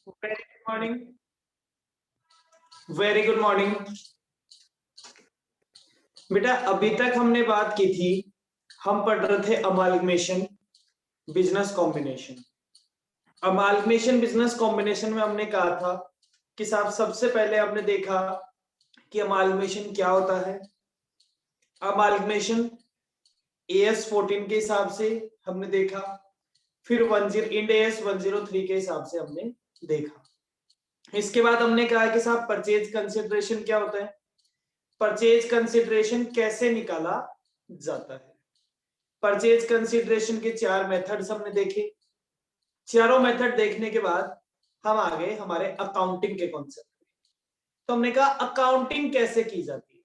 Very good morning. Very good morning बेटा, अभी तक हमने बात की थी, हम पढ़ रहे थे amalgamation business combination. Amalgamation business combination में हमने कहा था कि साहब सबसे पहले हमने देखा कि अमालगमेशन क्या होता है। अमालगमेशन AS 14 के हिसाब से हमने देखा, फिर इंड AS 103 के हिसाब से हमने देखा। इसके बाद हमने कहा कि साहब परचेज कंसिडरेशन क्या होता है, परचेज कंसिडरेशन कैसे निकाला जाता है। परचेज कंसिडरेशन के 4 मेथड्स हमने देखे। चारों मेथड देखने के बाद हम आ गए हमारे अकाउंटिंग के कॉन्सेप्ट में। तो हमने कहा अकाउंटिंग कैसे की जाती है।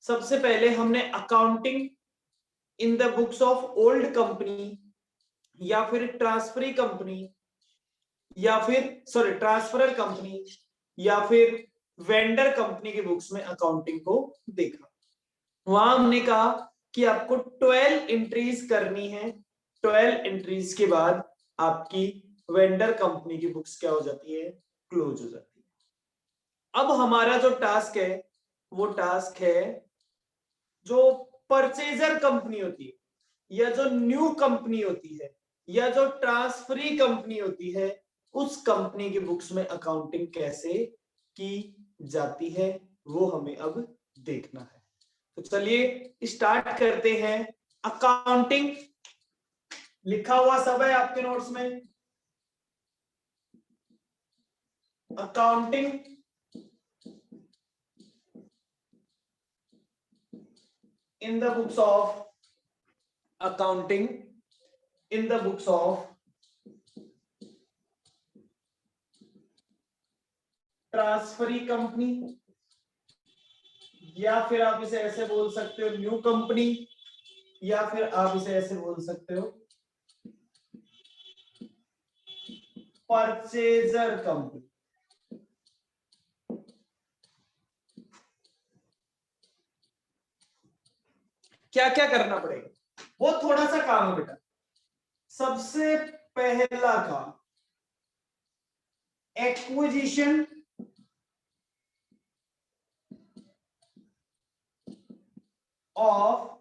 सबसे पहले हमने accounting in the books of old company या फिर ट्रांसफरी कंपनी या फिर ट्रांसफरर कंपनी या फिर वेंडर कंपनी की बुक्स में अकाउंटिंग को देखा। वहां हमने कहा कि आपको 12 एंट्रीज करनी है। 12 एंट्रीज के बाद आपकी वेंडर कंपनी की बुक्स क्या हो जाती है, क्लोज हो जाती है। अब हमारा जो टास्क है वो टास्क है जो परचेजर कंपनी होती है या जो न्यू कंपनी होती है या जो ट्रांसफरी कंपनी होती है, उस कंपनी की बुक्स में अकाउंटिंग कैसे की जाती है वो हमें अब देखना है। तो चलिए स्टार्ट करते हैं। अकाउंटिंग लिखा हुआ सब है आपके नोट्स में। Accounting in the books of accounting in the books of transferee company या फिर आप इसे ऐसे बोल सकते हो न्यू कंपनी या फिर आप इसे ऐसे बोल सकते हो परचेजर कंपनी। क्या क्या करना पड़ेगा वो थोड़ा सा काम है बेटा। सबसे पहला काम acquisition of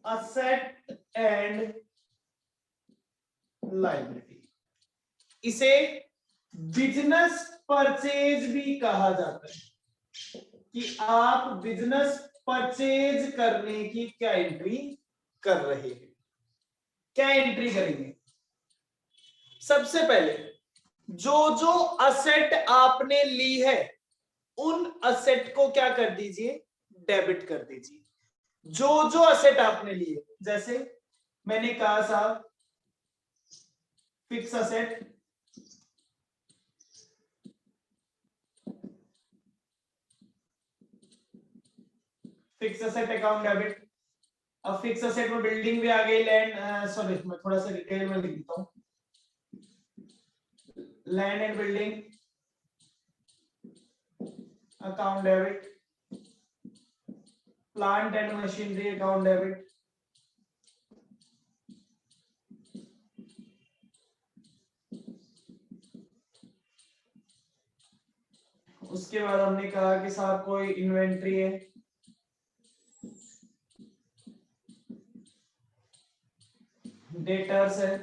asset and liability. इसे बिजनेस परचेज भी कहा जाता है कि आप बिजनेस परचेज करने की क्या एंट्री कर रहे हैं, क्या एंट्री करेंगे। सबसे पहले जो जो असेट आपने ली है उन असेट को क्या कर दीजिए, डेबिट कर दीजिए। जो जो असेट आपने लिए, जैसे मैंने कहा साहब fix asset, fix asset account debit. अब फिक्स असेट में बिल्डिंग भी आ गई, लैंड, मैं थोड़ा सा डिटेल में लिख देता हूं। Land and building account debit, plant and machinery account debit, उसके बाद हमने कहा कि साहब कोई इन्वेंट्री है, डेटर्स है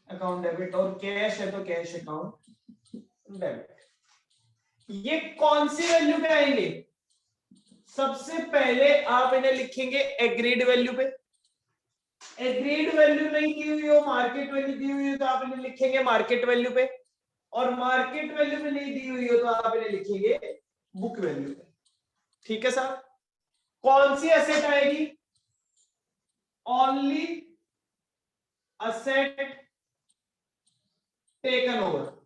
अकाउंट डेबिट, और कैश है तो कैश अकाउंट डेबिट। ये कौन सी वैल्यू पे आएंगे। सबसे पहले आप इन्हें लिखेंगे एग्रीड वैल्यू पे। एग्रीड वैल्यू नहीं दी हुई हो, मार्केट वैल्यू दी हुई हो तो आप इन्हें लिखेंगे मार्केट वैल्यू पे, और मार्केट वैल्यू पे नहीं दी हुई हो तो आप इन्हें लिखेंगे बुक वैल्यू पे। ठीक है साहब। कौन सी एसेट आएगी, ओनली असेट टेकन ओवर।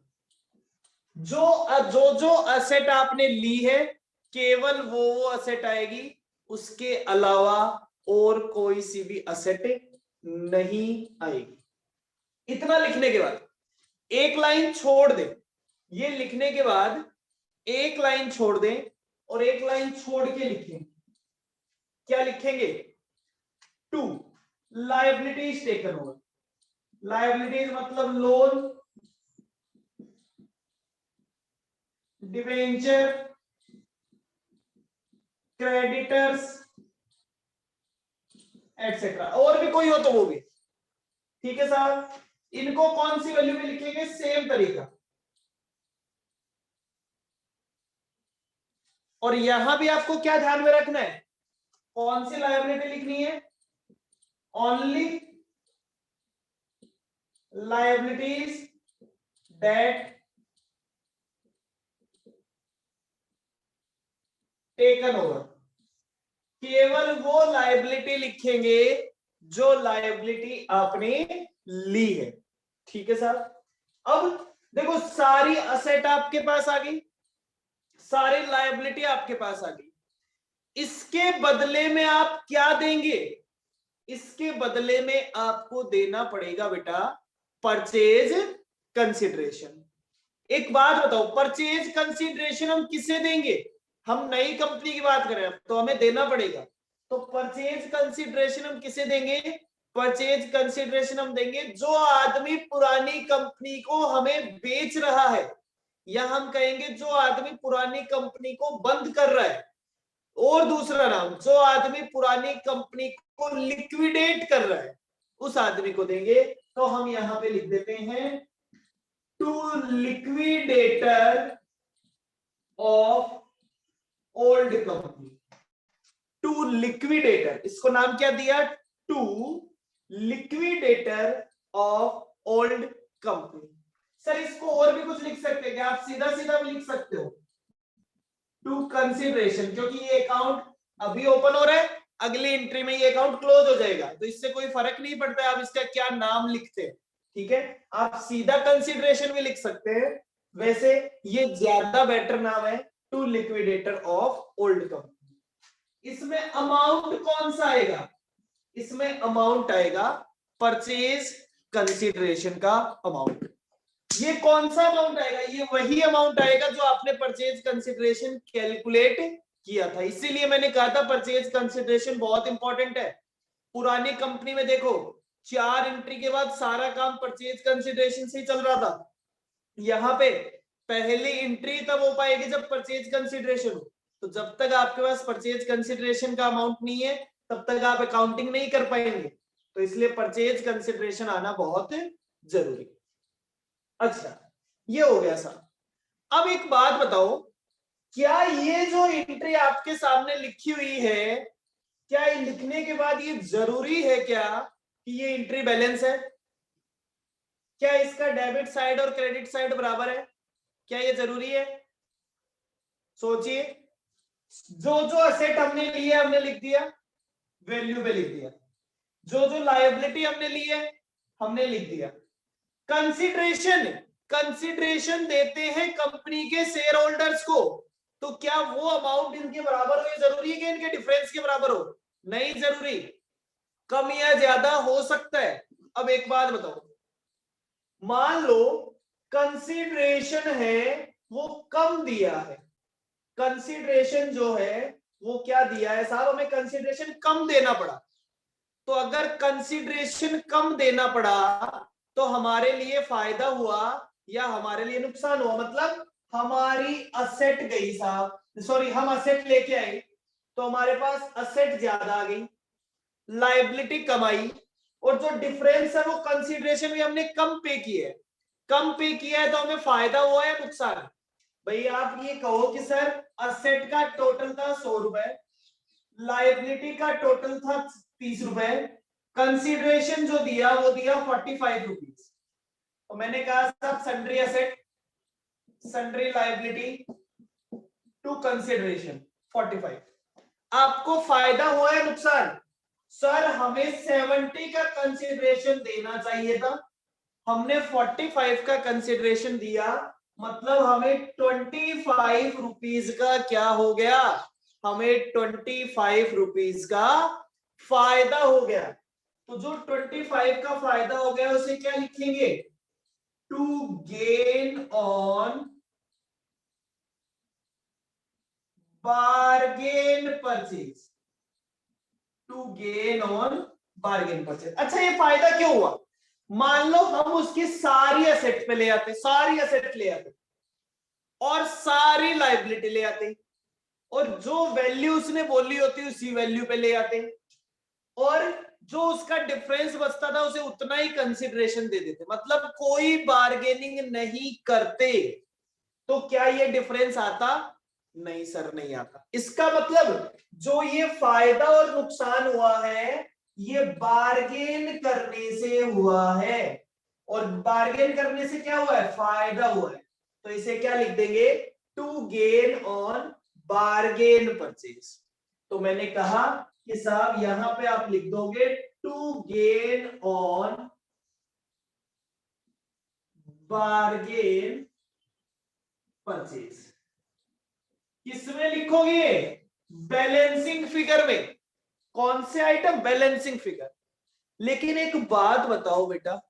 जो जो असेट आपने ली है केवल वो असेट आएगी, उसके अलावा और कोई सी भी असेट नहीं आएगी। इतना लिखने के बाद एक लाइन छोड़ दे, ये लिखने के बाद एक लाइन छोड़ दें और एक लाइन छोड़ के लिखें। क्या लिखेंगे, to liabilities taken over. Liabilities मतलब लोन, डिवेंचर, क्रेडिटर्स एटसेट्रा, और भी कोई हो तो वो भी। ठीक है साहब, इनको कौन सी वैल्यू में लिखेंगे, सेम तरीका। और यहां भी आपको क्या ध्यान में रखना है, कौन सी लायबिलिटी लिखनी है, only liabilities that taken over, केवल वो लायबिलिटी लिखेंगे जो लायबिलिटी आपने ली है। ठीक है साहब, अब देखो सारी असेट आपके पास आ गई, सारी लायबिलिटी आपके पास आ गई, इसके बदले में आप क्या देंगे, इसके बदले में आपको देना पड़ेगा बेटा परचेज कंसिडरेशन। एक बात बताओ, परचेज कंसिडरेशन हम किसे देंगे, हम नई कंपनी की बात करें तो हमें देना पड़ेगा, तो परचेज कंसिडरेशन हम किसे देंगे, परचेज कंसिडरेशन हम देंगे जो आदमी पुरानी कंपनी को हमें बेच रहा है, या हम कहेंगे जो आदमी पुरानी कंपनी को बंद कर रहा है, और दूसरा नाम जो आदमी पुरानी कंपनी को लिक्विडेट कर रहा है उस आदमी को देंगे। तो हम यहां पे लिख देते हैं to liquidator of old company, to liquidator, इसको नाम क्या दिया, to liquidator of old company. Sir इसको और भी कुछ लिख सकते हैं क्या, आप सीधा सीधा भी लिख सकते हो टू कंसिडरेशन, क्योंकि ये अकाउंट अभी ओपन हो रहा है, अगली एंट्री में ये अकाउंट क्लोज हो जाएगा, तो इससे कोई फर्क नहीं पड़ता आप इसका क्या नाम लिखते हैं। ठीक है, आप सीधा कंसिडरेशन भी लिख सकते हैं, वैसे ये ज्यादा बेटर नाम है to liquidator of old company. इसमें अमाउंट कौन सा आएगा, इसमें अमाउंट आएगा परचेज कंसिडरेशन का अमाउंट। ये कौन सा अमाउंट आएगा, ये वही अमाउंट आएगा जो आपने परचेज कंसिडरेशन कैलकुलेट किया था, इसीलिए मैंने कहा था परचेज कंसिडरेशन बहुत इंपॉर्टेंट है। पुरानी कंपनी में देखो 4 एंट्री के बाद सारा काम परचेज कंसिडरेशन से ही चल रहा था, यहाँ पे पहली एंट्री तब हो पाएगी जब परचेज कंसिडरेशन हो, तो जब तक आपके पास परचेज कंसिडरेशन का अमाउंट नहीं है तब तक आप अकाउंटिंग नहीं कर पाएंगे, तो इसलिए परचेज कंसिडरेशन आना बहुत जरूरी। अच्छा ये हो गया सर, अब एक बात बताओ, क्या ये जो एंट्री आपके सामने लिखी हुई है, क्या ये लिखने के बाद ये जरूरी है क्या कि ये एंट्री बैलेंस है, क्या इसका डेबिट साइड और क्रेडिट साइड बराबर है, क्या ये जरूरी है, सोचिए। जो जो असेट हमने ली है हमने लिख दिया, वैल्यू पे लिख दिया, जो जो लायबिलिटी हमने ली है हमने लिख दिया। कंसिडरेशन, कंसिडरेशन देते हैं कंपनी के शेयर होल्डर्स को, तो क्या वो अमाउंट इनके बराबर हो, ये जरूरी है कि इनके डिफरेंस के बराबर हो, नहीं जरूरी, कम या ज्यादा हो सकता है। अब एक बात बताओ, मान लो कंसिडरेशन है वो कम दिया है, कंसिडरेशन जो है वो क्या दिया है साहब, हमें कंसिडरेशन कम देना पड़ा, तो अगर कंसिडरेशन कम देना पड़ा तो हमारे लिए फायदा हुआ या हमारे लिए नुकसान हुआ, मतलब हमारी असेट गई साहब, सॉरी हम असेट लेके आए तो हमारे पास असेट ज्यादा आ गई, लायबिलिटी कम आई, और जो डिफरेंस है वो कंसिडरेशन भी हमने कम पे किया है, कम पे किया है तो हमें फायदा हुआ है नुकसान। भाई आप ये कहो कि सर असेट का टोटल था 100 रुपए, लायबिलिटी का टोटल था 30 रुपए, कंसिडरेशन जो दिया वो दिया 45 रुपीज, तो मैंने कहा साहब sundry asset sundry liability to consideration 45, आपको फायदा हुआ है नुकसान, सर हमें 70 का कंसिडरेशन देना चाहिए था, हमने 45 का कंसिडरेशन दिया, मतलब हमें 25 रुपीज का क्या हो गया, हमें 25 रुपीज का फायदा हो गया। तो जो 25 का फायदा हो गया उसे क्या लिखेंगे, to gain on bargain purchase, to gain on bargain purchase. अच्छा ये फायदा क्यों हुआ, मान लो हम उसकी सारी एसेट पे ले आते, सारी एसेट ले आते और सारी लाइबिलिटी ले आते, और जो वैल्यू उसने बोली होती उसी वैल्यू पे ले आते, और जो उसका डिफरेंस बचता था उसे उतना ही कंसिडरेशन दे देते, मतलब कोई बार्गेनिंग नहीं करते। तो क्या ये डिफरेंस आता? नहीं सर, नहीं आता। इसका मतलब जो ये फायदा और नुकसान हुआ है ये बार्गेन करने से हुआ है, और बार्गेन करने से क्या हुआ है? फायदा हुआ है। तो इसे क्या लिख देंगे? To gain on bargain purchase. तो मैंने कहा कि साहब यहां पे आप लिख दोगे to gain on bargain purchase. किसमें लिखोगे? बैलेंसिंग फिगर में। कौन से आइटम? Balancing figure. लेकिन एक बात बताओ बेटा,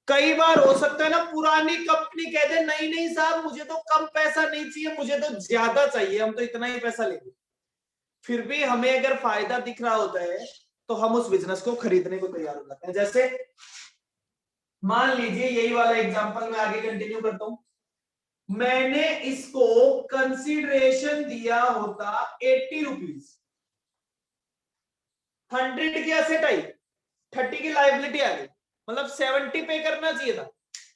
कई बार हो सकता है ना पुरानी कंपनी कह दे नहीं नहीं साहब मुझे तो कम पैसा नहीं चाहिए, मुझे तो ज्यादा चाहिए, हम तो इतना ही पैसा लेंगे। फिर भी हमें अगर फायदा दिख रहा होता है तो हम उस बिजनेस को खरीदने को तैयार हो जाते हैं। जैसे मान लीजिए यही वाला एग्जांपल मैं आगे कंटिन्यू करता हूं, मैंने इसको कंसीडरेशन दिया होता 80 रुपीज, 100 की एसेट आई, 30 की लाइबिलिटी आ गई, मतलब 70 पे करना चाहिए था।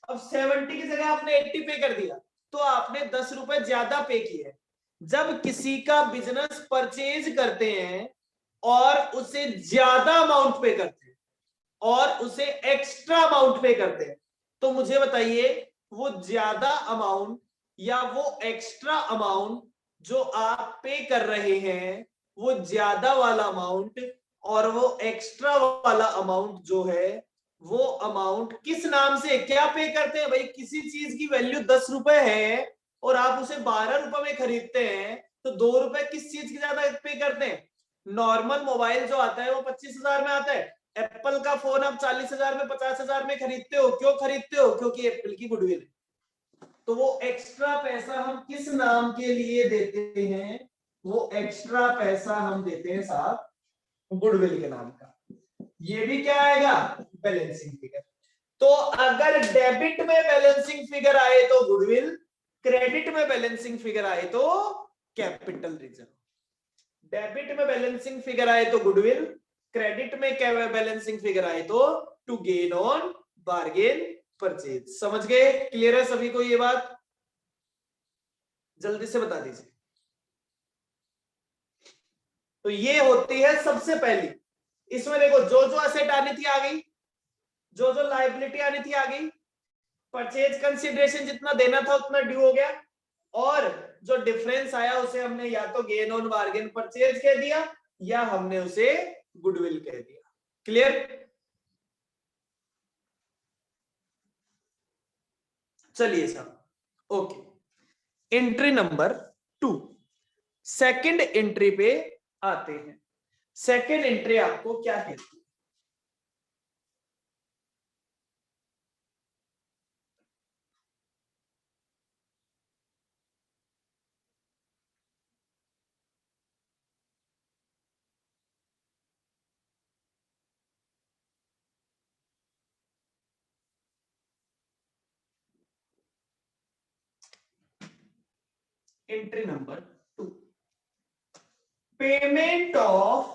अब 70 की जगह आपने 80 पे कर दिया, तो आपने 10 रुपए ज्यादा पे किए। जब किसी का बिजनेस परचेज करते हैं और उसे ज्यादा अमाउंट पे करते हैं और उसे एक्स्ट्रा अमाउंट पे करते हैं, तो मुझे बताइए वो ज्यादा अमाउंट या वो एक्स्ट्रा अमाउंट जो आप पे कर रहे हैं, वो ज्यादा वाला अमाउंट और वो एक्स्ट्रा वाला अमाउंट जो है, वो अमाउंट किस नाम से क्या पे करते हैं? भाई किसी चीज की वैल्यू 10 रुपए है और आप उसे 12 रुपए में खरीदते हैं, तो 2 रुपए किस चीज की ज्यादा पे करते हैं? नॉर्मल मोबाइल जो आता है वो 25,000 में आता है, एप्पल का फोन आप 40,000 में 50,000 में खरीदते हो। क्यों खरीदते हो? क्योंकि एप्पल की गुडविल है। तो वो एक्स्ट्रा पैसा हम किस नाम के लिए देते हैं? वो एक्स्ट्रा पैसा हम देते हैं साहब गुडविल के नाम का। ये भी क्या आएगा? Balancing figure. तो अगर डेबिट में बैलेंसिंग फिगर आए तो गुडविल, क्रेडिट में बैलेंसिंग फिगर आए तो कैपिटल रिजर्व। डेबिट में बैलेंसिंग फिगर आए तो गुडविल, क्रेडिट में क्या बैलेंसिंग फिगर आए तो to gain on bargain purchase. समझ गए? क्लियर है सभी को ये बात? जल्दी से बता दीजिए। तो ये होती है सबसे पहली। इसमें देखो जो जो एसेट आनी थी आ गई, जो जो लाइबिलिटी आनी थी आ गई, परचेज कंसिडरेशन जितना देना था उतना ड्यू हो गया, और जो डिफरेंस आया उसे हमने या तो गेन ऑन बार्गेन परचेज कह दिया या हमने उसे गुडविल कह दिया। क्लियर? चलिए साहब, okay. Entry number 2, second entry पे आते हैं। सेकंड एंट्री आपको क्या कहती है? Entry number 2, payment of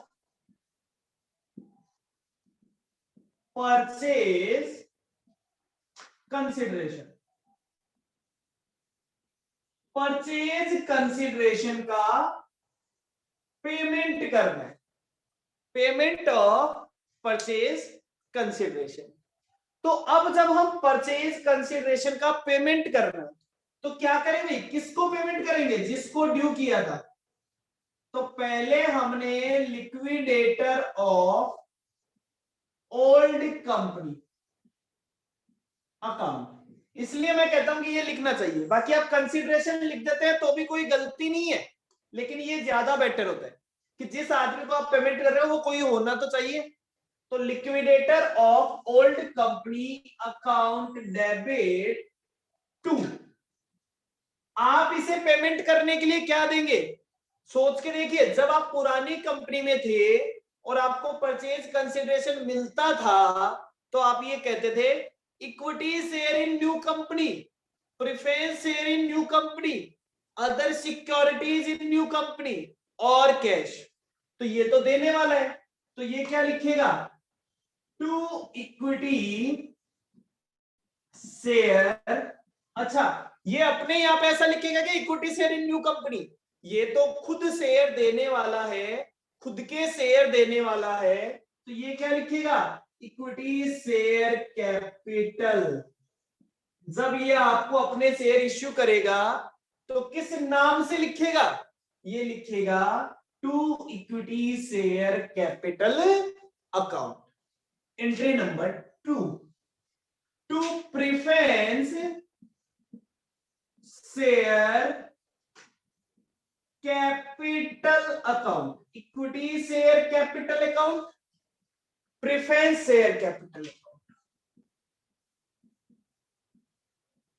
purchase consideration. Purchase consideration का पेमेंट करना है, पेमेंट ऑफ परचेज कंसिडरेशन। तो अब जब हम परचेज कंसिडरेशन का पेमेंट करना है तो क्या करेंगे? किसको पेमेंट करेंगे? जिसको ड्यू किया था। तो पहले हमने liquidator of old company account, इसलिए मैं कहता हूं कि ये लिखना चाहिए। बाकी आप कंसिडरेशन लिख देते हैं तो भी कोई गलती नहीं है, लेकिन ये ज्यादा बेटर होता है कि जिस आदमी को आप पेमेंट कर रहे हो वो कोई होना तो चाहिए। तो liquidator of old company account debit to, आप इसे पेमेंट करने के लिए क्या देंगे? सोच के देखिए, जब आप पुरानी कंपनी में थे और आपको परचेज कंसिडरेशन मिलता था तो आप ये कहते थे equity share in new company, preference share in new company, other securities in new company और कैश। तो ये तो देने वाला है, तो ये क्या लिखेगा, टू इक्विटी शेयर। अच्छा, ये अपने यहां पे ऐसा लिखेगा कि equity share in new company, ये तो खुद शेयर देने वाला है, खुद के शेयर देने वाला है, तो ये क्या लिखेगा, इक्विटी शेयर कैपिटल। जब ये आपको अपने शेयर इश्यू करेगा तो किस नाम से लिखेगा, ये लिखेगा to equity share capital account. Entry number 2, to preference share capital account, equity share capital account, preference share capital account,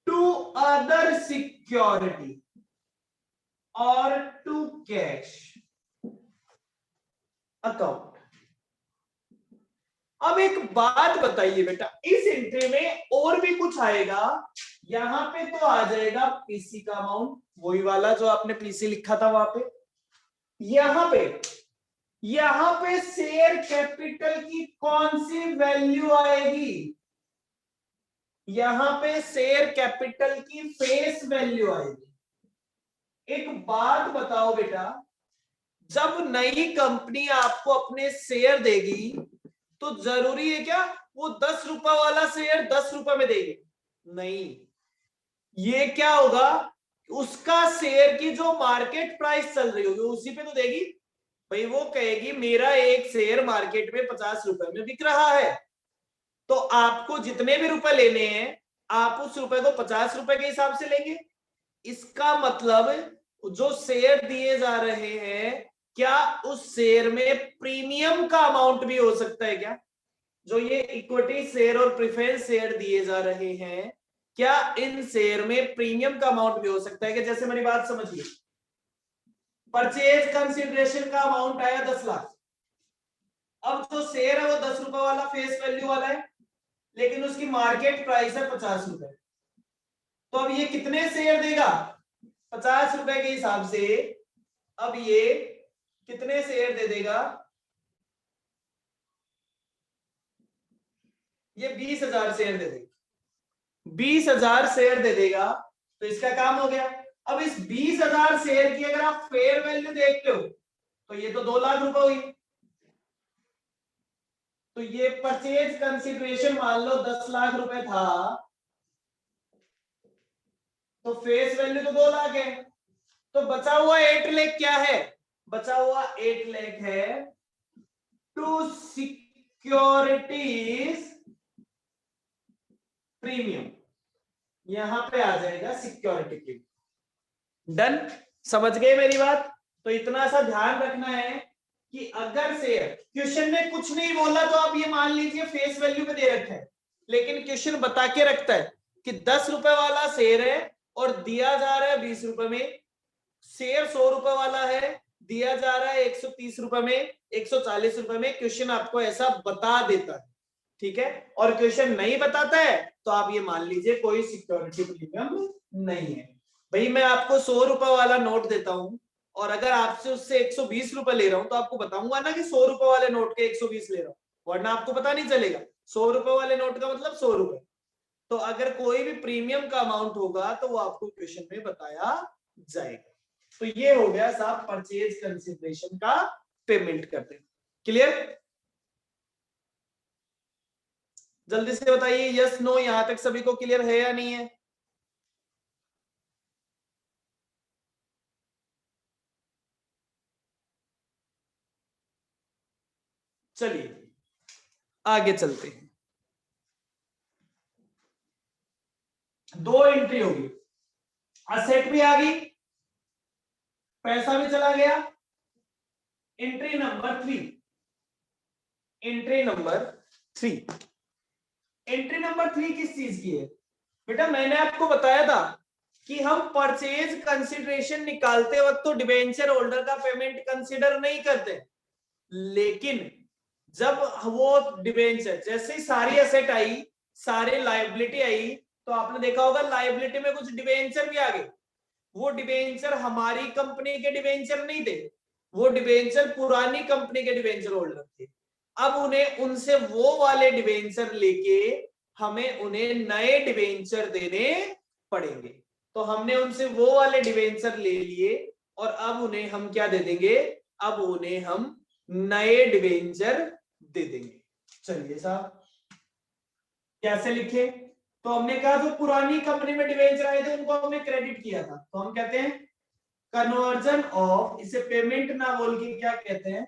to other security और टू कैश अकाउंट। अब एक बात बताइए बेटा, इस एंट्री में और भी कुछ आएगा, यहां पे तो आ जाएगा पीसी का अमाउंट, वही वाला जो आपने पीसी लिखा था वहां पे, यहां पे शेयर कैपिटल की कौन सी वैल्यू आएगी, यहां पे शेयर कैपिटल की फेस वैल्यू आएगी। एक बात बताओ बेटा, जब नई कंपनी आपको अपने शेयर देगी तो जरूरी है क्या वो 10 रुपए वाला शेयर 10 रुपए में देगी, नहीं, ये क्या होगा, उसका शेयर की जो मार्केट प्राइस चल रही होगी उसी पे तो देगी। भाई वो कहेगी मेरा एक शेयर मार्केट में 50 रुपए में बिक रहा है, तो आपको जितने भी रुपए लेने हैं आप उस रुपए को 50 रुपए के हिसाब से लेंगे। इसका मतलब जो शेयर दिए जा रहे हैं, क्या उस शेयर में प्रीमियम का अमाउंट भी हो सकता है क्या, जो ये इक्विटी शेयर और प्रेफरेंस शेयर दिए जा रहे हैं, क्या इन शेयर में प्रीमियम का अमाउंट भी हो सकता है कि, जैसे मेरी बात समझिए, परचेज कंसिडरेशन का अमाउंट आया 10 लाख, अब जो शेयर है वो 10 रुपए वाला फेस वैल्यू वाला है, लेकिन उसकी मार्केट प्राइस है 50 रुपए, तो अब ये कितने शेयर देगा, 50 रुपए के हिसाब से अब ये कितने शेयर दे देगा, ये 20,000 शेयर दे देगा, 20,000 शेयर दे देगा, तो इसका काम हो गया। अब इस 20,000 शेयर की अगर आप फेयर वैल्यू देखते हो तो ये तो 2 लाख रुपए हुई, तो ये परचेज कंसिडरेशन मान लो 10 लाख रुपए था, तो फेस वैल्यू तो 2 लाख है, तो बचा हुआ 8 लाख क्या है, बचा हुआ 8 लाख है टू सिक्योरिटीज प्रीमियम, यहां पे आ जाएगा सिक्योरिटी प्रीमियम। डन, समझ गए मेरी बात। तो इतना सा ध्यान रखना है कि अगर शेयर, क्वेश्चन में कुछ नहीं बोला तो आप ये मान लीजिए फेस वैल्यू में दे रखा है, लेकिन क्वेश्चन बता के रखता है कि 10 रुपए वाला शेयर है और दिया जा रहा है 20 रुपए में, शेयर 100 रुपए वाला है दिया जा रहा है 130 रुपए में, 140 रुपए में, क्वेश्चन आपको ऐसा बता देता है, ठीक है। और क्वेश्चन नहीं बताता है तो आप ये मान लीजिए कोई सिक्योरिटी प्रीमियम नहीं है। भाई मैं आपको 100 रुपए वाला नोट देता हूं और अगर आपसे उससे 120 रुपए ले रहा हूं तो आपको बताऊंगा ना कि 100 रुपए वाले नोट के 120 ले रहा हूं, वरना आपको पता नहीं चलेगा। 100 रुपए वाले नोट का मतलब 100 रुपए। तो अगर कोई भी प्रीमियम का अमाउंट होगा तो वो आपको क्वेश्चन में बताया जाएगा। तो ये हो गया साहब परचेज कंसिडरेशन का पेमेंट करते। क्लियर? जल्दी से बताइए यस नो, यहां तक सभी को क्लियर है या नहीं है? चलिए आगे चलते हैं। 2 एंट्री होगी, असेट भी आ गई, पैसा भी चला गया। Entry number 3, entry number 3, entry number 3 किस चीज की है बेटा? मैंने आपको बताया था कि हम परचेज कंसिडरेशन निकालते वक्त तो डिबेंचर होल्डर का पेमेंट कंसिडर नहीं करते, लेकिन जब वो डिबेंचर, जैसे ही सारी एसेट आई, सारे लायबिलिटी आई, तो आपने देखा होगा लायबिलिटी में कुछ डिबेंचर भी आ गए। वो डिबेंचर हमारी कंपनी के डिबेंचर नहीं थे, वो डिबेंचर पुरानी कंपनी के डिबेंचर होल्डर थे। अब उन्हें उनसे वो वाले डिबेंचर लेके हमें उन्हें नए डिबेंचर देने पड़ेंगे। तो हमने उनसे वो वाले डिबेंचर ले लिए और अब उन्हें हम क्या दे देंगे, अब उन्हें हम नए डिबेंचर दे देंगे। चलिए साहब कैसे लिखे, तो हमने कहा जो पुरानी कंपनी में डिबेंचर आए थे उनको हमने क्रेडिट किया था, तो हम कहते हैं कन्वर्जन ऑफ, इसे पेमेंट ना बोल के क्या कहते हैं,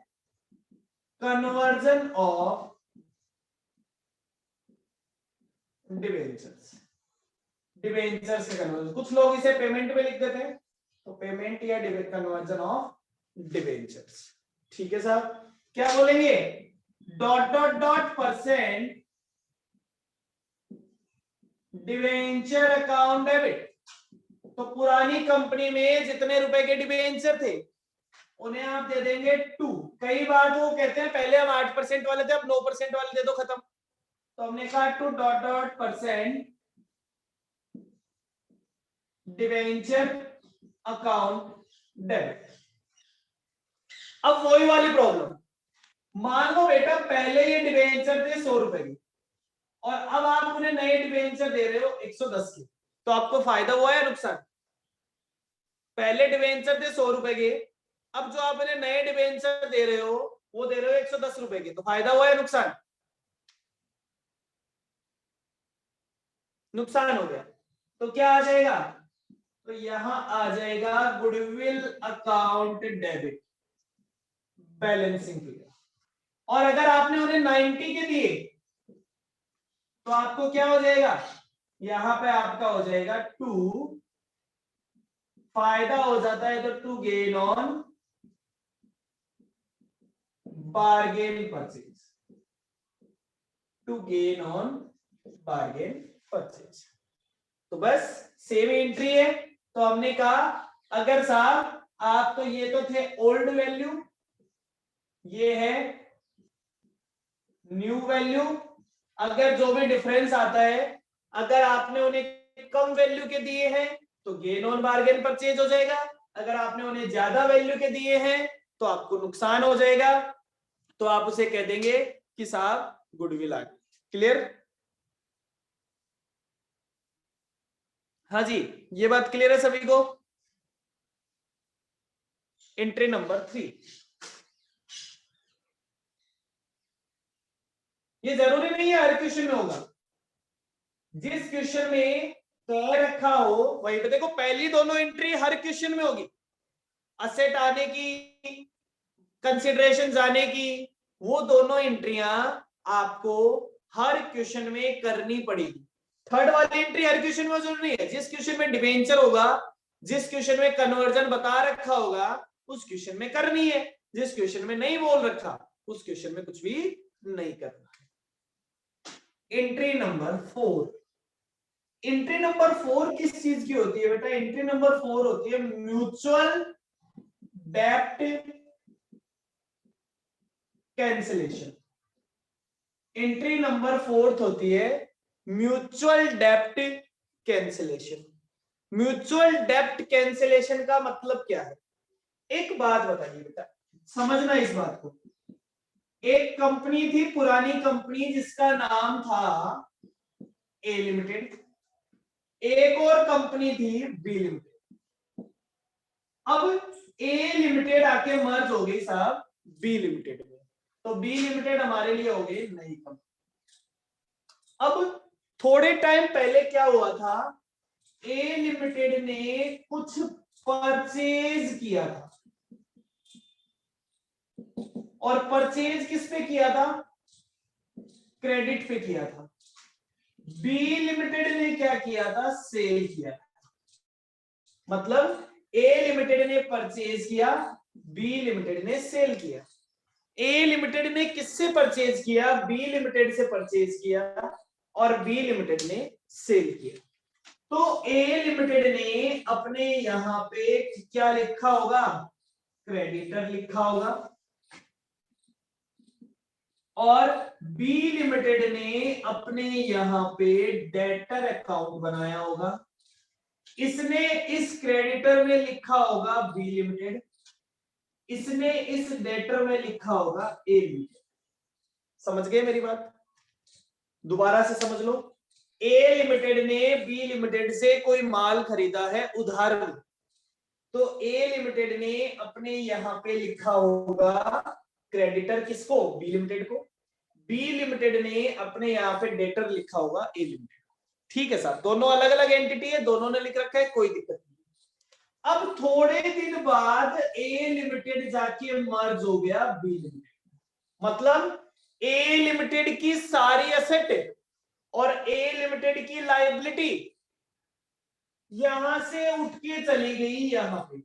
कन्वर्जन ऑफ डिबेंचर्स। डिबेंचर्स के कन्वर्जन, कुछ लोग इसे पेमेंट में लिख देते हैं, तो पेमेंट या कन्वर्जन ऑफ डिबेंचर्स। ठीक है साहब, क्या बोलेंगे, dot dot dot percent debenture account debit. तो पुरानी कंपनी में जितने रुपए के डिबेंचर थे उन्हें आप दे देंगे 2। कई बार तो वो कहते हैं पहले हम 8% वाले थे अब 9% वाले दे दो, खत्म। तो हमने कहा 2 dot dot percent debenture account debit. अब वही वाली प्रॉब्लम, मान लो बेटा पहले ये डिबेंचर थे 100 रुपए की और अब आप उन्हें नए डिबेंचर दे रहे हो 110 की, तो आपको फायदा हुआ या नुकसान? पहले डिबेंचर थे 100 रुपए के, अब जो आप इन्हें नए डिबेंचर दे रहे हो वो दे रहे हो 110 रुपए के, तो फायदा हुआ या नुकसान? नुकसान हो गया। तो क्या आ जाएगा, तो यहां आ जाएगा goodwill account debit, balancing figure. और अगर आपने उन्हें 90 के दिए तो आपको क्या हो जाएगा, यहां पे आपका हो जाएगा 2, फायदा हो जाता है तो 2 gain on bargain purchase, 2 gain on bargain purchase. तो बस सेम एंट्री है। तो हमने कहा अगर साहब आप, तो ये तो थे ओल्ड वैल्यू, ये है न्यू वैल्यू। अगर जो भी डिफरेंस आता है, अगर आपने उन्हें कम वैल्यू के दिए हैं तो गेन ऑन बार्गेन परचेज हो जाएगा, अगर आपने उन्हें ज्यादा वैल्यू के दिए हैं तो आपको नुकसान हो जाएगा, तो आप उसे कह देंगे कि साहब गुडविल आ गई। क्लियर? हाँ जी, ये बात क्लियर है सभी को? एंट्री नंबर 3, ये जरूरी नहीं है हर क्वेश्चन में होगा, जिस क्वेश्चन में कह रखा हो वहीं पे देखो, पहली दोनों एंट्री हर क्वेश्चन में होगी, असेट आने की, कंसिडरेशन जाने की, वो दोनों एंट्रियां आपको हर क्वेश्चन में करनी पड़ेगी। थर्ड वाली एंट्री हर क्वेश्चन में जरूरी नहीं है, जिस क्वेश्चन में डिबेंचर होगा, जिस क्वेश्चन में कन्वर्जन बता रखा होगा उस क्वेश्चन में करनी है, जिस क्वेश्चन में नहीं बोल रखा उस क्वेश्चन में कुछ भी नहीं करना। एंट्री नंबर 4, एंट्री नंबर 4 किस चीज की होती है बेटा? एंट्री नंबर 4 होती है म्यूचुअल डेप्ट कैंसिलेशन। एंट्री नंबर 4 होती है म्यूचुअल डेप्ट कैंसिलेशन। म्यूचुअल डेप्ट कैंसिलेशन का मतलब क्या है? एक बात बताइए बेटा, समझना इस बात को। एक कंपनी थी पुरानी कंपनी जिसका नाम था ए लिमिटेड, एक और कंपनी थी बी लिमिटेड। अब ए लिमिटेड आके मर्ज हो गई साहब बी लिमिटेड में, तो बी लिमिटेड हमारे लिए हो गई नई कंपनी। अब थोड़े टाइम पहले क्या हुआ था, ए लिमिटेड ने कुछ परचेज किया था, और परचेज किस पे किया था? क्रेडिट पे किया था। बी लिमिटेड ने क्या किया था? सेल किया था। मतलब ए लिमिटेड ने परचेज किया, बी लिमिटेड ने सेल किया। ए लिमिटेड ने किससे परचेज किया? बी लिमिटेड से परचेज किया और बी लिमिटेड ने सेल किया। तो ए लिमिटेड ने अपने यहां पे क्या लिखा होगा? क्रेडिटर लिखा होगा। और बी लिमिटेड ने अपने यहां पे डेटर अकाउंट बनाया होगा, इसने इस क्रेडिटर में लिखा होगा बी लिमिटेड, इसने इस डेटर में लिखा होगा ए लिमिटेड। समझ गए मेरी बात? दोबारा से समझ लो। ए लिमिटेड ने बी लिमिटेड से कोई माल खरीदा है उधार में, तो ए लिमिटेड ने अपने यहां पे लिखा होगा क्रेडिटर किसको? बी लिमिटेड को। बी लिमिटेड ने अपने यहां पे डेटर लिखा होगा ए लिमिटेड। ठीक है सर, दोनों अलग अलग एंटिटी है, दोनों ने लिख रखा है, कोई दिक्कत नहीं। अब थोड़े दिन बाद ए लिमिटेड जाके मर्ज हो गया बी लिमिटेड, मतलब ए लिमिटेड की सारी एसेट और ए लिमिटेड की लायबिलिटी यहां से उठ के चली गई यहां पे।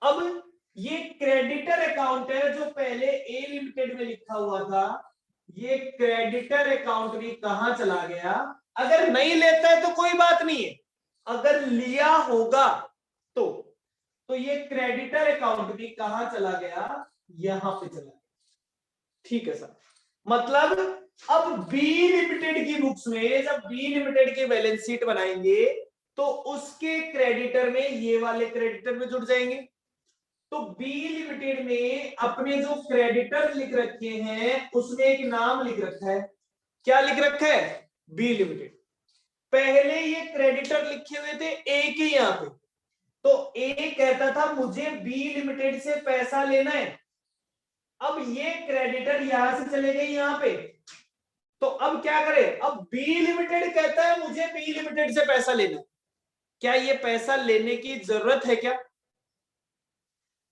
अब ये क्रेडिटर अकाउंट है जो पहले ए लिमिटेड में लिखा हुआ था, ये क्रेडिटर अकाउंट भी कहां चला गया? अगर नहीं लेता है तो कोई बात नहीं है, अगर लिया होगा तो ये क्रेडिटर अकाउंट भी कहां चला गया? यहां पे चला गया। ठीक है सर, मतलब अब बी लिमिटेड की बुक्स में जब बी लिमिटेड की बैलेंस शीट बनाएंगे तो उसके क्रेडिटर में ये वाले क्रेडिटर में जुड़ जाएंगे। तो बी लिमिटेड में अपने जो क्रेडिटर लिख रखे हैं उसमें एक नाम लिख रखा है, क्या लिख रखा है? B limited. पहले ये क्रेडिटर लिखे हुए थे ए के यहां पे, तो ए कहता था मुझे बी लिमिटेड से पैसा लेना है। अब ये क्रेडिटर यहां से चले गए यहां पे, तो अब क्या करे? अब बी लिमिटेड कहता है मुझे बी लिमिटेड से पैसा लेना है, क्या ये पैसा लेने की जरूरत है क्या?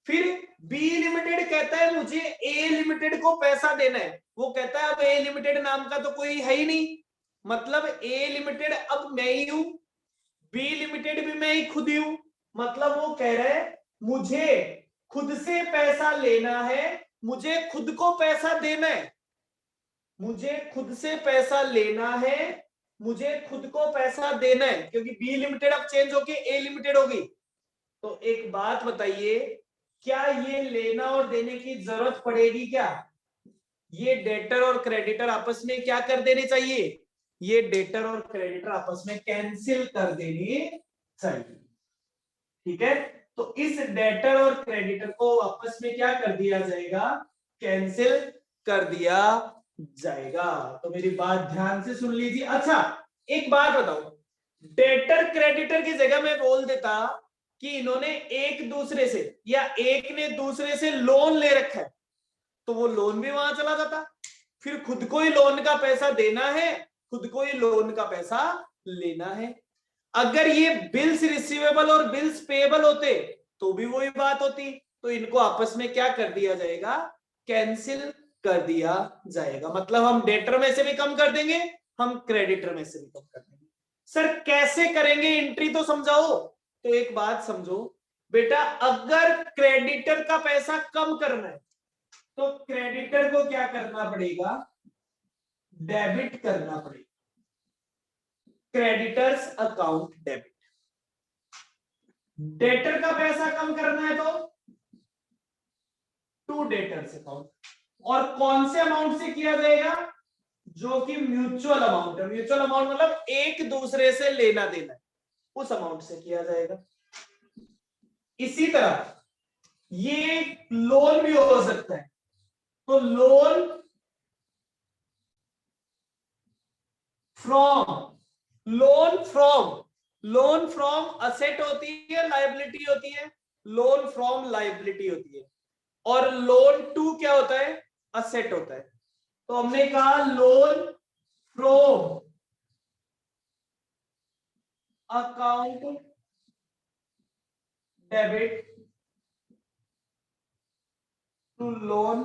फिर बी लिमिटेड कहता है मुझे ए लिमिटेड को पैसा देना है, वो कहता है अब ए लिमिटेड नाम का तो कोई है ही नहीं, मतलब ए लिमिटेड अब मैं ही हूं, बी लिमिटेड भी मैं ही खुद ही हूं, मतलब वो कह रहा है मुझे खुद से पैसा लेना है, मुझे खुद को पैसा देना है, मुझे खुद से पैसा लेना है, मुझे खुद को पैसा देना है, क्योंकि बी लिमिटेड अब चेंज होके ए लिमिटेड होगी। तो एक बात बताइए, क्या ये लेना और देने की जरूरत पड़ेगी क्या? ये डेटर और क्रेडिटर आपस में क्या कर देने चाहिए? ये डेटर और क्रेडिटर आपस में कैंसिल कर देने चाहिए। ठीक है, तो इस डेटर और क्रेडिटर को आपस में क्या कर दिया जाएगा? कैंसिल कर दिया जाएगा। तो मेरी बात ध्यान से सुन लीजिए। अच्छा एक बात बताओ, डेटर क्रेडिटर की जगह मैं बोल देता कि इन्होंने एक दूसरे से या एक ने दूसरे से लोन ले रखा है, तो वो लोन भी वहां चला जाता, फिर खुद को ही लोन का पैसा देना है, खुद को ही लोन का पैसा लेना है। अगर ये बिल्स रिसीवेबल और बिल्स पेएबल होते तो भी वही बात होती, तो इनको आपस में क्या कर दिया जाएगा? कैंसिल कर दिया जाएगा। मतलब हम डेटर में से भी कम कर देंगे, हम क्रेडिटर में से भी कम कर देंगे। सर कैसे करेंगे एंट्री तो समझाओ। तो एक बात समझो बेटा, अगर क्रेडिटर का पैसा कम करना है तो क्रेडिटर को क्या करना पड़ेगा? डेबिट करना पड़ेगा, क्रेडिटर्स अकाउंट डेबिट। डेटर का पैसा कम करना है तो टू डेटर्स अकाउंट, और कौन से अमाउंट से किया जाएगा? जो कि म्यूचुअल अमाउंट है, म्यूचुअल अमाउंट मतलब एक दूसरे से लेना देना है, उस अमाउंट से किया जाएगा। इसी तरह ये लोन भी हो सकता है, तो लोन फ्रॉम असेट होती है, लायबिलिटी होती है, लोन फ्रॉम लायबिलिटी होती है, और लोन टू क्या होता है? असेट होता है। तो हमने कहा loan from account debit to loan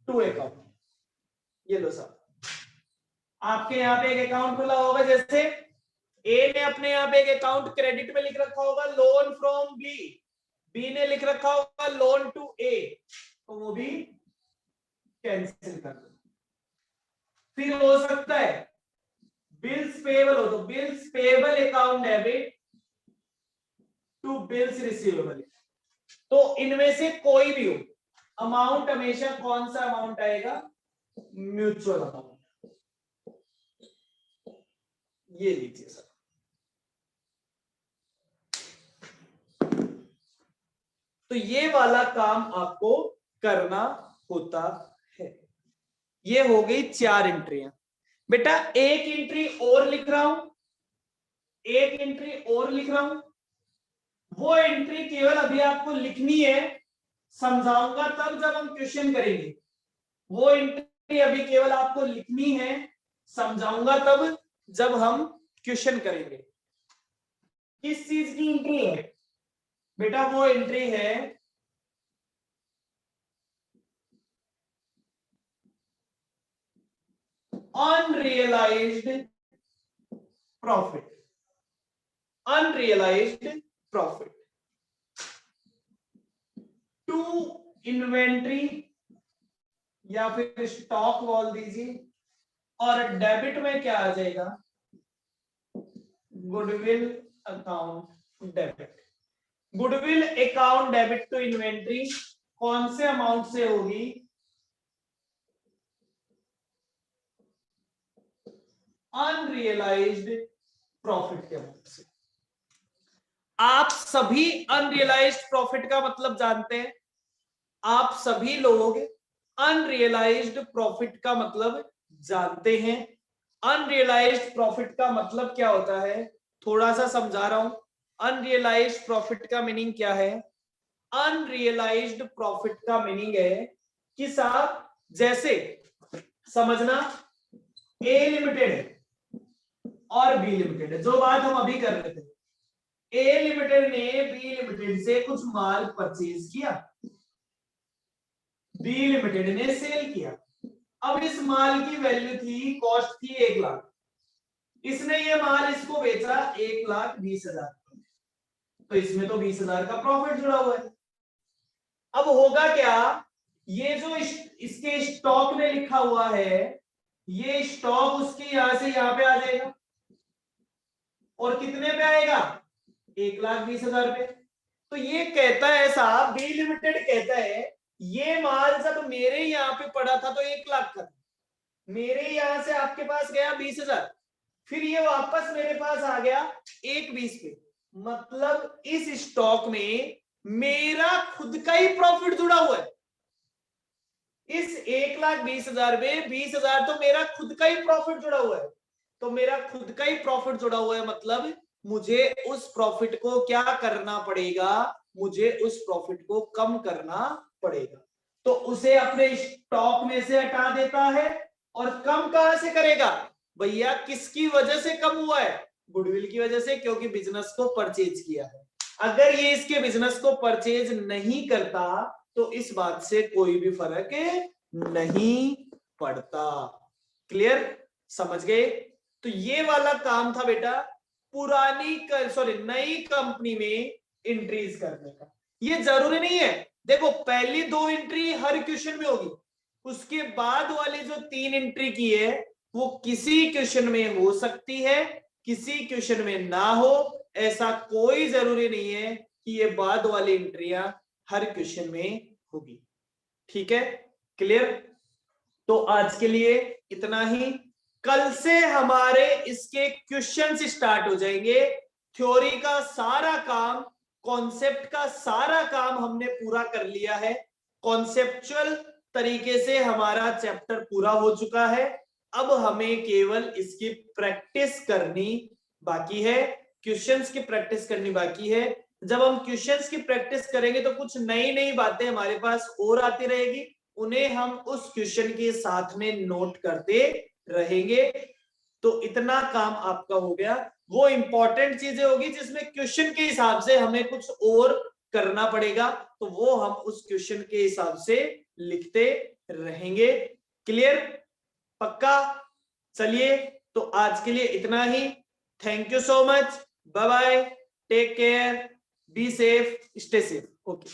to account. ये लो साहब, आपके यहाँ पे एक अकाउंट खुला होगा, जैसे ए ने अपने यहाँ पे एक अकाउंट क्रेडिट में लिख रखा होगा लोन फ्रॉम बी, बी ने लिख रखा होगा लोन टू ए, तो वो भी कैंसिल कर दो। फिर हो सकता है बिल्स पेएबल हो, तो bills payable account debit to bills receivable, तो इनमें से कोई भी हो, अमाउंट हमेशा कौन सा अमाउंट आएगा, म्यूचुअल अमाउंट। ये लीजिए सर, तो ये वाला काम आपको करना होता है। ये हो गई 4 एंट्रियां। बेटा एक एंट्री और लिख रहा हूं, एक एंट्री और लिख रहा हूं। वो एंट्री केवल अभी आपको लिखनी है, समझाऊंगा तब जब हम क्वेश्चन करेंगे। वो एंट्री अभी केवल आपको लिखनी है, समझाऊंगा तब जब हम क्वेश्चन करेंगे। किस चीज की एंट्री है बेटा, वो एंट्री है unrealised profit. Unrealised profit to inventory या फिर स्टॉक बोल दीजिए, और डेबिट में क्या आ जाएगा, goodwill account debit. Goodwill account debit to inventory कौन से अमाउंट से होगी, अनरियलाइज्ड प्रॉफिट के अमाउंट से। आप सभी अनरियलाइज्ड प्रॉफिट का मतलब जानते हैं, आप सभी लोग अनरियलाइज्ड प्रॉफिट का मतलब जानते हैं। अनरियलाइज्ड प्रॉफिट का मतलब क्या होता है, थोड़ा सा समझा रहा हूं। अनरियलाइज्ड प्रॉफिट का मीनिंग क्या है, अनरियलाइज्ड प्रॉफिट का मीनिंग है कि साहब जैसे समझना ए लिमिटेड और बी लिमिटेड है, जो बात हम अभी कर रहे थे। ए लिमिटेड ने बी लिमिटेड से कुछ माल परचेज किया, बी लिमिटेड ने सेल किया। अब इस माल की वैल्यू थी, कॉस्ट थी 1 लाख, इसने ये माल इसको बेचा 1,20,000, तो इसमें तो 20,000 का प्रॉफिट जुड़ा हुआ है। अब होगा क्या, ये जो इसके स्टॉक में लिखा हुआ है, ये स्टॉक उसके यहां से यहां पे आ जाएगा, और कितने पे आएगा, 1,20,000 पे। तो ये कहता है साहब, बी लिमिटेड कहता है ये माल जब मेरे यहां पे पड़ा था तो 1 लाख का, मेरे यहां से आपके पास गया 20,000, फिर ये वापस मेरे पास आ गया 1,20 पे। मतलब इस स्टॉक में मेरा खुद का ही प्रॉफिट जुड़ा हुआ है। इस 1,20,000 में 20,000 तो मेरा खुद का ही प्रॉफिट जुड़ा हुआ है। तो मेरा खुद का ही प्रॉफिट जुड़ा हुआ है, मतलब मुझे उस प्रॉफिट को क्या करना पड़ेगा, मुझे उस प्रॉफिट को कम करना पड़ेगा। तो उसे अपने स्टॉक में से हटा देता है, और कम कहां से करेगा भैया, किसकी वजह से कम हुआ है, गुडविल की वजह से, क्योंकि बिजनेस को परचेज किया है। अगर ये इसके बिजनेस को परचेज नहीं करता तो इस बात से कोई भी फर्क नहीं पड़ता। क्लियर, समझ गए। तो ये वाला काम था बेटा नई कंपनी में एंट्रीज करने का। ये जरूरी नहीं है, देखो पहली 2 एंट्री हर क्वेश्चन में होगी, उसके बाद वाली जो 3 एंट्री की है वो किसी क्वेश्चन में हो सकती है, किसी क्वेश्चन में ना हो। ऐसा कोई जरूरी नहीं है कि ये बाद वाली एंट्रियां हर क्वेश्चन में होगी। ठीक है, क्लियर। तो आज के लिए इतना ही। कल से हमारे इसके क्वेश्चंस स्टार्ट हो जाएंगे। थ्योरी का सारा काम, कॉन्सेप्ट का सारा काम हमने पूरा कर लिया है। कॉन्सेप्चुअल तरीके से हमारा चैप्टर पूरा हो चुका है। अब हमें केवल इसकी प्रैक्टिस करनी बाकी है, क्वेश्चंस की प्रैक्टिस करनी बाकी है। जब हम क्वेश्चंस की प्रैक्टिस करेंगे तो कुछ नई नई बातें हमारे पास और आती रहेगी, उन्हें हम उस क्वेश्चन के साथ में नोट करते रहेंगे। तो इतना काम आपका हो गया। वो इंपॉर्टेंट चीजें होगी जिसमें क्वेश्चन के हिसाब से हमें कुछ और करना पड़ेगा, तो वो हम उस क्वेश्चन के हिसाब से लिखते रहेंगे। क्लियर, पक्का। चलिए, तो आज के लिए इतना ही। Thank you so much, bye bye, take care, be safe, stay safe. Okay.